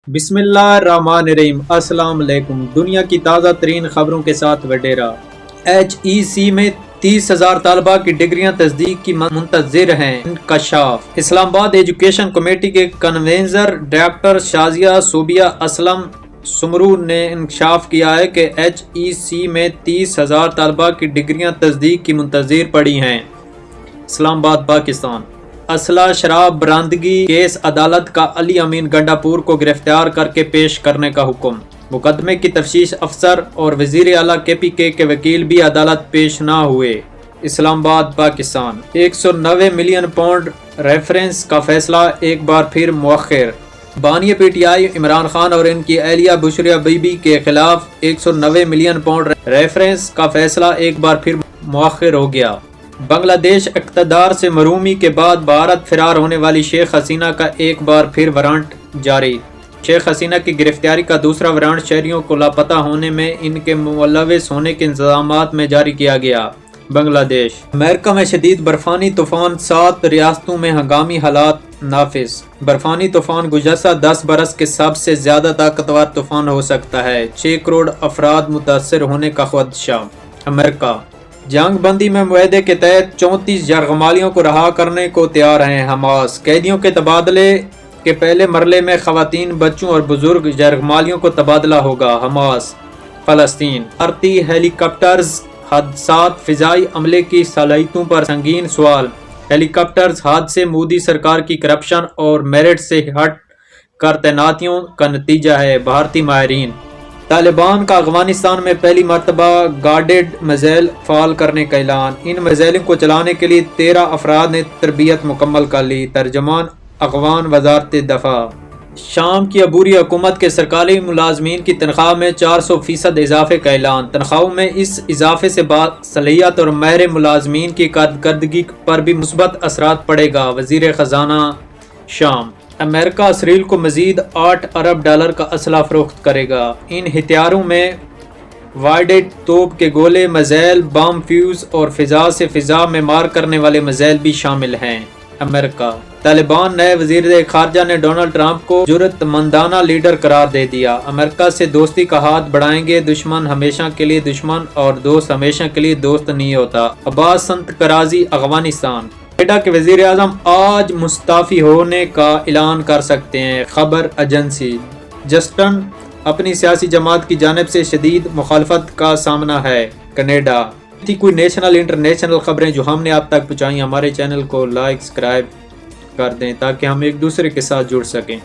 بسم اللہ الرحمن الرحیم۔ السلام علیکم۔ دنیا کی تازہ ترین خبروں کے ساتھ وڈیرا۔ HEC میں 30,000 طلباء کی ڈگریاں تصدیق کی منتظر ہیں۔ انکشاف۔ اسلام آباد ایجوکیشن کمیٹی کے کنوینر ڈاکٹر شازیہ صوبیہ اسلم سمرو نے انکشاف کیا ہے کہ HEC میں 30,000 طلباء کی ڈگریاں تصدیق کی منتظر پڑی ہیں۔ اسلام آباد پاکستان۔ اسلحہ شراب برآمدگی کیس عدالت کا علی امین گنڈا پور کو گرفتار کر کے پیش کرنے کا حکم۔ مقدمے کی تفتیش افسر اور وزیر اعلیٰ KPK کے وکیل بھی عدالت پیش نہ ہوئے۔ اسلام آباد پاکستان۔ 190 ملین پاؤنڈ ریفرنس کا فیصلہ ایک بار پھر مؤخر۔ بانی PTI عمران خان اور ان کی اہلیہ بشریہ بی بی کے خلاف 190 ملین پاؤنڈ ریفرنس کا فیصلہ ایک بار پھر مؤخر ہو گیا۔ بنگلہ دیش اقتدار سے محرومی کے بعد بھارت فرار ہونے والی شیخ حسینہ کا ایک بار پھر وارنٹ جاری۔ شیخ حسینہ کی گرفتاری کا دوسرا وارنٹ شہریوں کو لاپتہ ہونے میں ان کے ملوث ہونے کے انتظامات میں جاری کیا گیا۔ بنگلہ دیش۔ امریکہ میں شدید برفانی طوفان، 7 ریاستوں میں ہنگامی حالات نافذ۔ برفانی طوفان گزشتہ 10 برس کے سب سے زیادہ طاقتور طوفان ہو سکتا ہے، 6 کروڑ افراد متاثر ہونے کا خدشہ۔ امریکہ۔ جنگ بندی میں معاہدے کے تحت 34 یرغمالیوں کو رہا کرنے کو تیار ہیں حماس۔ قیدیوں کے تبادلے کے پہلے مرحلے میں خواتین، بچوں اور بزرگ یرغمالیوں کو تبادلہ ہوگا۔ حماس۔ فلسطین۔ بھارتی ہیلی کاپٹرز حادثات فضائی عملے کی صلاحیتوں پر سنگین سوال۔ ہیلی کاپٹرز حادثے مودی سرکار کی کرپشن اور میرٹ سے ہٹ کر تعیناتیوں کا نتیجہ ہے، بھارتی ماہرین۔ طالبان کا افغانستان میں پہلی مرتبہ گارڈڈ میزائل فعال کرنے کا اعلان۔ ان میزائلوں کو چلانے کے لیے 13 افراد نے تربیت مکمل کر لی۔ ترجمان افغان وزارت دفاع۔ شام کی عبوری حکومت کے سرکاری ملازمین کی تنخواہ میں 400% اضافے کا اعلان۔ تنخواہوں میں اس اضافے سے باصلاحیت اور ماہر ملازمین کی کارکردگی پر بھی مثبت اثرات پڑے گا، وزیر خزانہ شام۔ امریکہ اسرائیل کو مزید $8 ارب کا اسلحہ فروخت کرے گا۔ ان ہتھیاروں میں وائڈڈ توپ کے گولے، میزائل، بم فیوز اور فضا سے فضا میں مار کرنے والے میزائل بھی شامل ہیں۔ امریکہ۔ طالبان نئے وزیر خارجہ نے ڈونلڈ ٹرمپ کو جرأت مندانہ لیڈر قرار دے دیا۔ امریکہ سے دوستی کا ہاتھ بڑھائیں گے، دشمن ہمیشہ کے لیے دشمن اور دوست ہمیشہ کے لیے دوست نہیں ہوتا۔ عباس سنت کرازی۔ افغانستان۔ کینیڈا کے وزیر اعظم آج مستعفی ہونے کا اعلان کر سکتے ہیں، خبر ایجنسی۔ جسٹن اپنی سیاسی جماعت کی جانب سے شدید مخالفت کا سامنا ہے، کینیڈا۔ تھی کوئی نیشنل انٹرنیشنل خبریں جو ہم نے آپ تک پہنچائیں۔ ہمارے چینل کو لائک سبسکرائب کر دیں تاکہ ہم ایک دوسرے کے ساتھ جڑ سکیں۔